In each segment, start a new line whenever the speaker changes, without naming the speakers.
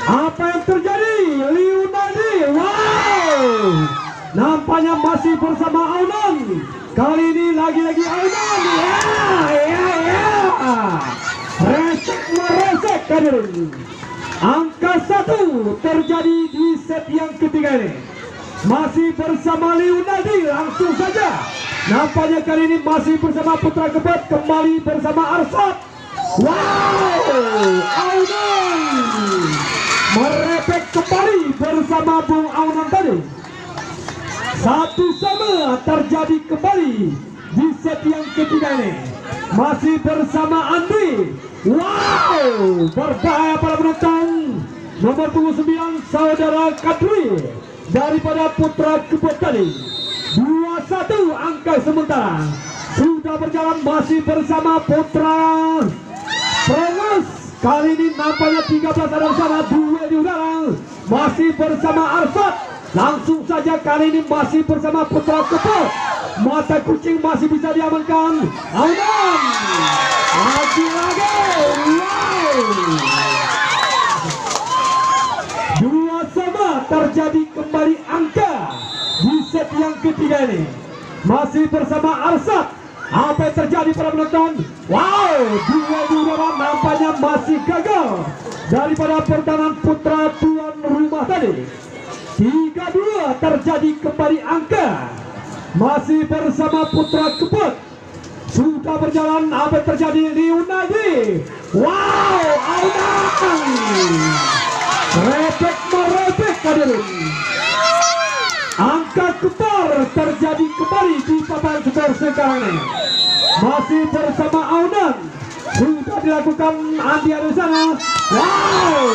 Apa yang terjadi? Liunadi, wow, nampaknya masih bersama Aunan. Kali ini lagi-lagi Aunan. Ya. Resek meresek hadirin. Angka 1 terjadi di set yang ketiga ini. Masih bersama Liunadi, langsung saja. Nampaknya kali ini masih bersama Putra Kebet, kembali bersama Arsat. Wow, Aunan merepek kembali bersama Bung Aunan tadi. 1-1 terjadi kembali di set yang ketiga ini. Masih bersama Andi. Wow, berbahaya para penonton. Nomor 29 saudara Kadri daripada Putra Kebet tadi. 2-1 angka sementara. Sudah berjalan masih bersama Putra Prengus. Kali ini nampaknya 13 ada sana, 2 di udara. Masih bersama Arsat. Langsung saja kali ini masih bersama Putra Kebet. Mata kucing masih bisa diamankan. Aunan lagi-lagi. Wow, 2-2 terjadi kembali angka di set yang ketiga ini. Masih bersama Arsat. Apa yang terjadi para penonton? Wow, 2 nampaknya masih gagal daripada pertahanan Putra tuan rumah tadi. 3-2 terjadi kembali angka. Masih bersama Putra Kebet. Sudah berjalan, apa yang terjadi? Liunadi. Wow, Aunan repek merepek hadirin. Angka kembar terjadi kembali di papan skor sekarang ini. Masih bersama Aunan. Sudah dilakukan Andi ada sana. Wow,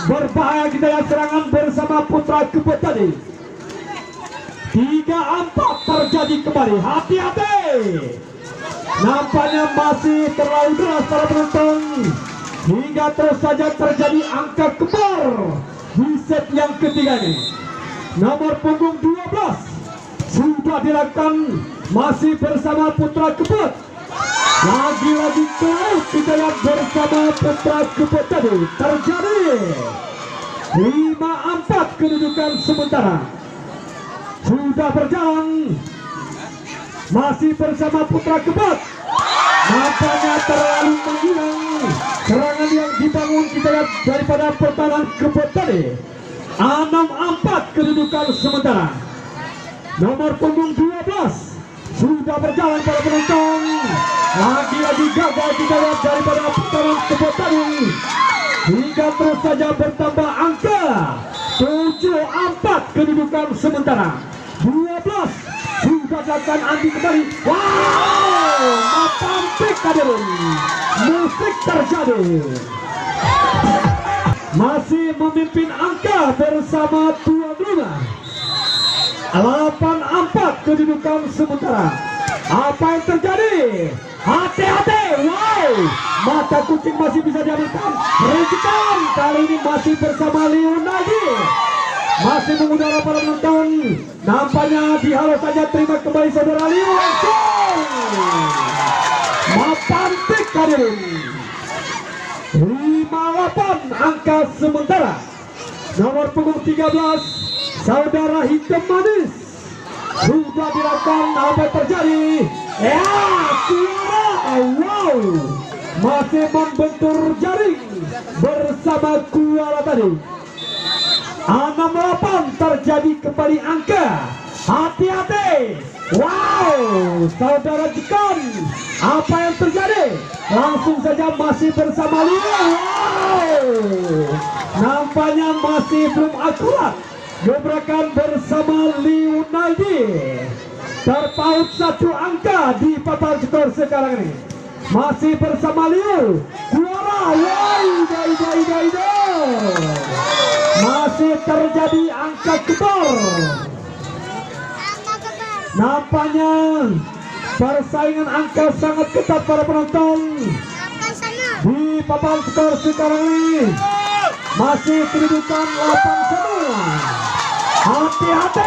berbahaya kita ya serangan bersama Putra Kebet tadi. 3-4 terjadi kembali. Hati-hati. Nampaknya masih terlalu keras para penonton. Hingga terus saja terjadi angka kembar di set yang ketiga ini. Nomor punggung 12 sudah dilakukan masih bersama Putra Kebet. Lagi-lagi kita lihat bersama Putra Kebet tadi. Terjadi 5-4 kedudukan sementara. Sudah berjalan masih bersama Putra Kebet. Nampaknya terlalu menghilang serangan yang dibangun kita lihat daripada pertahanan Kebet tadi. 6-4 kedudukan sementara. Nomor punggung 12 sudah berjalan para penonton. Lagi-lagi gagal kita lihat daripada pertahanan Kebet tadi. Hingga terus saja bertambah angka 7-4 kedudukan sementara. 12 sudah dilakukan Andi kembali. Wow, mapampik hadirin. Musik terjadi. Masih memimpin angka bersama tuan rumah. 8-4 kedudukan sementara. Apa yang terjadi? Hati-hati. Wow, mata kucing masih bisa diamankan. Rintikan kali ini masih bersama Liunadi. Masih mengudara para penonton. Nampaknya dihalau saja, terima kembali saudara Liu langsung. Mapantik hadirin. 58 angka sementara. Nomor punggung 13 saudara Hitam Manis. Sudah dilakukan, apa yang terjadi? Ya, suara. Wow, masih membentur jaring bersama Kuala tadi. 6-8 terjadi kembali angka. Hati-hati. Wow, saudara Jekon, apa yang terjadi? Langsung saja masih bersama Liu. Wow, nampaknya masih belum akurat. Gebrakan bersama Liunadi. Terpaut 1 angka di papan skor sekarang ini. Masih bersama Liu. Juara. Masih terjadi angka kembar. Nampaknya persaingan angka sangat ketat para penonton di papan skor sekarang ini. Masih kedudukan 8 semua. Hati-hati.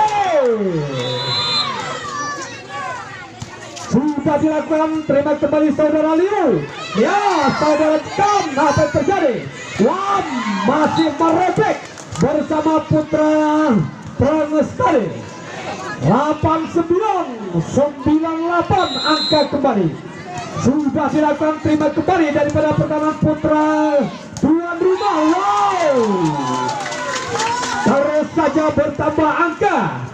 Sudah dilakukan, terima kembali saudara Liu. Ya, saudara Cam, apa yang terjadi? Wah, masih merebek bersama putra Prangestari. 8998 angka kembali. Sudah dilakukan terima kembali daripada pertahanan putra tuan rumah. Wow, terus saja bertambah angka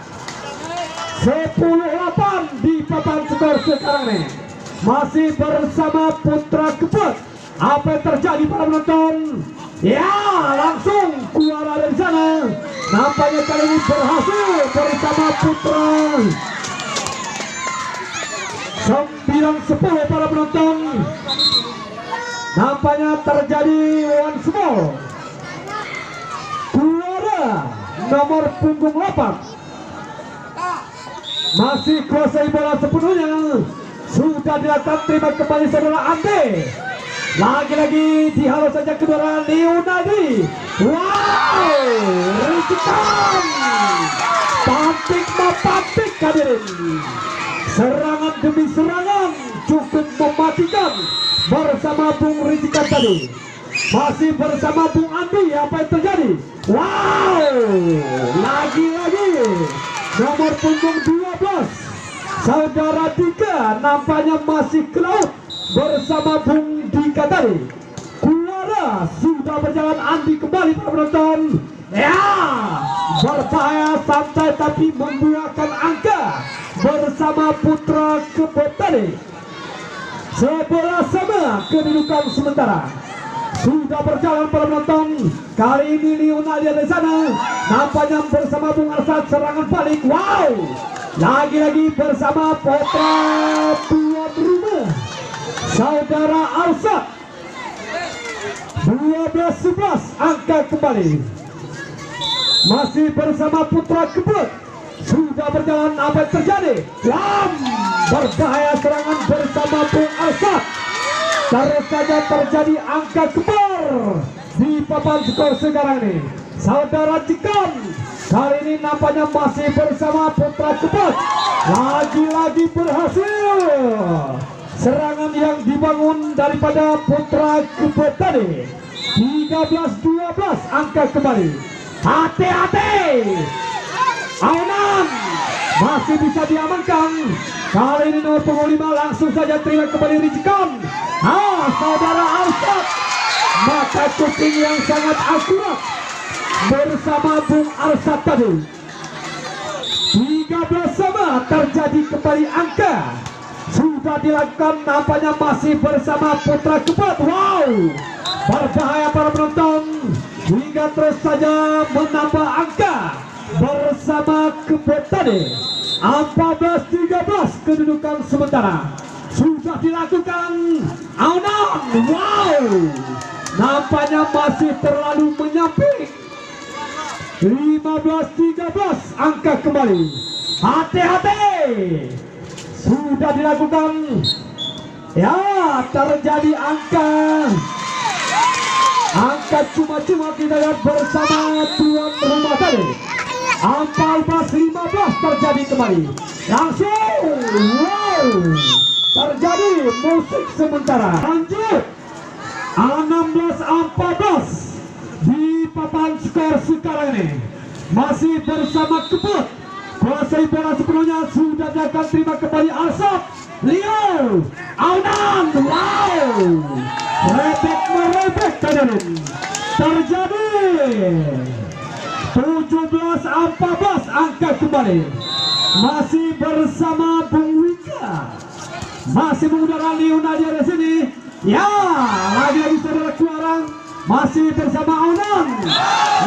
10-8 di papan skor sekarang nih. Masih bersama putra Kebet. Apa yang terjadi para penonton? Ya, langsung keluar dari sana. Nampaknya kali ini berhasil bersama putra 9-10 para penonton. Nampaknya terjadi one small. Keluar nomor punggung 8. Masih kuasai bola sepenuhnya. Sudah dilakukan terima kembali saudara Ande. Lagi-lagi dihalau saja kedua Leonardi. Wow, Rijikan pantik hadirin. Serangan demi serangan cukup mematikan bersama Bung Rijikan tadi. Masih bersama Bung Andi. Apa yang terjadi? Wow, lagi-lagi nomor punggung 12 saudara Dika nampaknya masih ke laut bersama Bung Dika tadi. Kuara sudah berjalan Andi kembali para penonton. Ya, berbahaya santai tapi membuahkan angka bersama putra Kebet tadi. 11 sama kedudukan sementara. Sudah berjalan para penonton. Kali ini Leonardi di sana. Nampaknya bersama Bung Arsad serangan balik. Wow, lagi-lagi bersama putra tuan rumah saudara Arsad. 12-11 angka kembali. Masih bersama putra Kebet. Sudah berjalan. Apa yang terjadi? Wam, berbahaya serangan bersama Bung Arsad. Terus saja terjadi angka kembar di papan skor sekarang ini. Saudara Cikon kali ini nampaknya masih bersama putra Kebet. Lagi-lagi berhasil serangan yang dibangun daripada putra Kebet tadi. 13-12 angka kembali. Hati-hati, Aunan masih bisa diamankan. Kali ini nomor punggung 5 langsung saja terima kembali Rijikon. Saudara Arsad, mata kucing yang sangat akurat bersama Bung Arsad tadi. 13 sama terjadi kembali angka. Sudah dilakukan nampaknya masih bersama putra Kebet. Wow, berbahaya para penonton. Hingga terus saja menambah angka bersama Kebet tadi. 14-13 kedudukan sementara. Sudah dilakukan Aunan. Wow, nampaknya masih terlalu menyamping. 15-13 angka kembali. Hati-hati, sudah dilakukan. Ya, terjadi angka cuma-cuma kita lihat bersama tuan rumah tadi. 14-15 terjadi kembali. Langsung wow, terjadi musik sementara. Lanjut 16-14 di papan skor sekarang ini. Masih bersama Kebet. Kuasai bola sepenuhnya. Sudah dilakukan terima kembali Arsad. Leo Aunan. Wow, merebek kalian. Terjadi 17-14 angka kembali. Masih bersama Bung Wika. Masih mengudara Leonardi di sini. Ya, lagi-lagi saudara Kuarang masih bersama Aunan.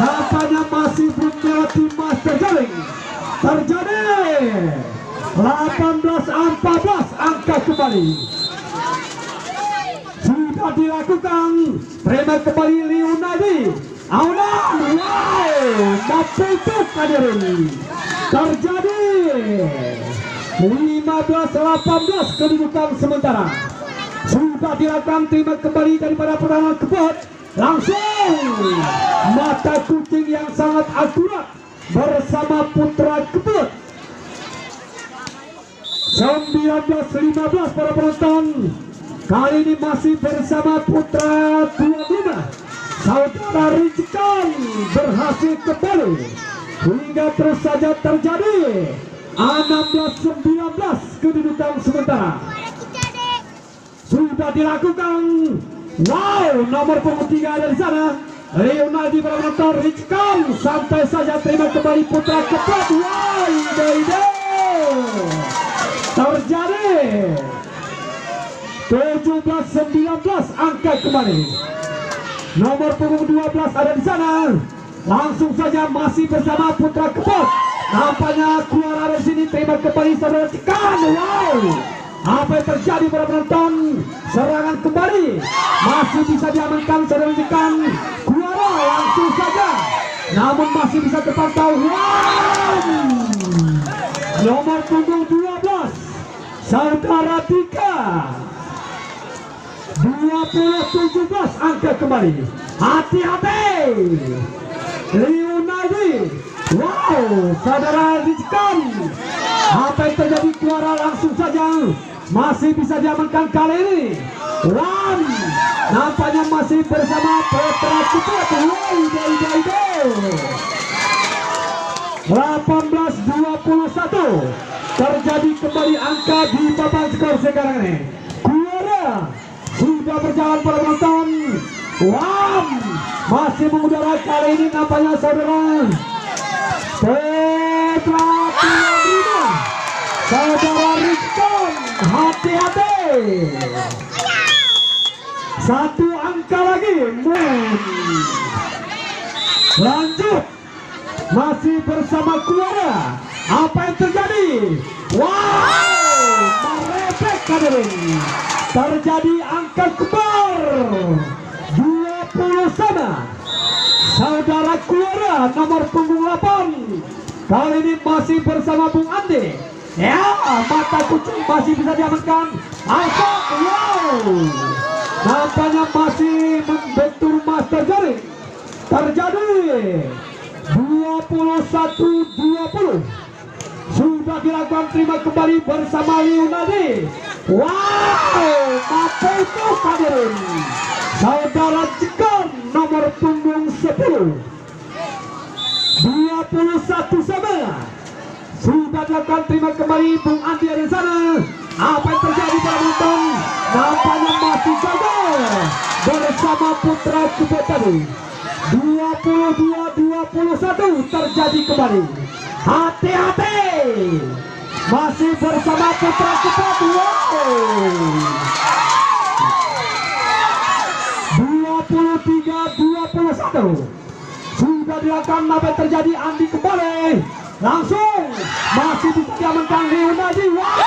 Nampaknya masih belum melewati master jaring. Terjadi 18-14 angka kembali. Sudah dilakukan terima kembali Leonardi. Aunan. Wow, mampus hadirin. Terjadi 15-18 kedudukan sementara. Sudah dilakukan terima kembali daripada pertahanan Kebet. Langsung mata kucing yang sangat akurat bersama putra Kebet. 19-15 para penonton. Kali ini masih bersama putra tuan rumah saudara Rizkan berhasil kembali hingga terus saja terjadi 16-19 kedudukan sementara sudah dilakukan. Wow, nomor punggung 3 ada di sana. Leonardi Baramotor Rizkan santai saja terima kembali putra keempat. Wow, ide terjadi 17-19 angka kembali. Nomor punggung 12 ada di sana. Langsung saja masih bersama putra keempat. Nampaknya keluar dari sini terima kembali saudara Rizkan. Wow, apa yang terjadi para penonton? Serangan kembali masih bisa diamankan saudara Rizkan. Keluar langsung saja, namun masih bisa terpantau. Wow, nomor punggung 12 saudara Dika 20-17 angka kembali. Hati-hati Leonardi. Wow, saudara Rizkan, apa yang terjadi? Keluar langsung saja, masih bisa diamankan kali ini. Wan nampaknya masih bersama putra cepat. Wow, 18-21 terjadi kembali angka di papan skor sekarang ini. Keluar sudah berjalan para penonton. Wow, masih mengudara kali ini nampaknya saudara Petra Piladina, saudara Rizkan. Hati-hati, satu angka lagi. Lanjut masih bersama keluarga. Apa yang terjadi? Wow, merepek hadirin. Terjadi angka kembar 20 sama. Saudara keluarga nomor punggung 8 kali ini masih bersama Bung Andi. Ya, mata kucing masih bisa diamankan. Alfa, wow, nampaknya masih membentur master jaring. Terjadi 21-20. Sudah dilakukan terima kembali bersama Leonardi. Wow, mata itu hadirin saudara Jekon nomor punggung 10. 21 sama. Sudah dilakukan terima kembali Bung Andi ada di sana. Apa yang terjadi para penonton? Nampaknya masih gagal bersama putra Kubat tadi. 22-21 terjadi kembali. Hati-hati, masih bersama putra Kubat. Wow, 23-21 sudah dilakukan. Apa yang terjadi? Andi kembali langsung masih bisa diamankan Leonardi. Wow,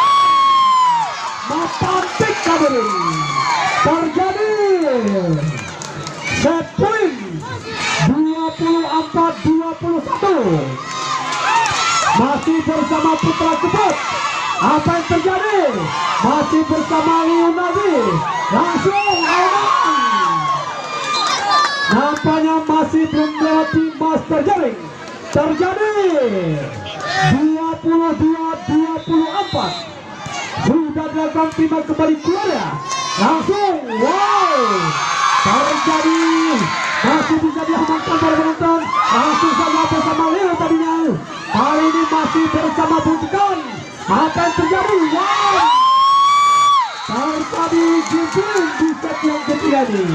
mapantik kabarin. Terjadi set point 24-21 masih bersama putra Kubat. Apa yang terjadi? Masih bersama Leonardi. Langsung aman. Nampaknya masih belum melewati master jaring. Terjadi 22-24. Sudah dilakukan terima kembali keluarga. Langsung wow, terjadi masih bisa diamankan para penonton. Langsung saja bersama Leo tadinya. Kali ini masih bersama Bukan. Apa yang terjadi? Wow, terjadi jimping di set yang ketiga ini.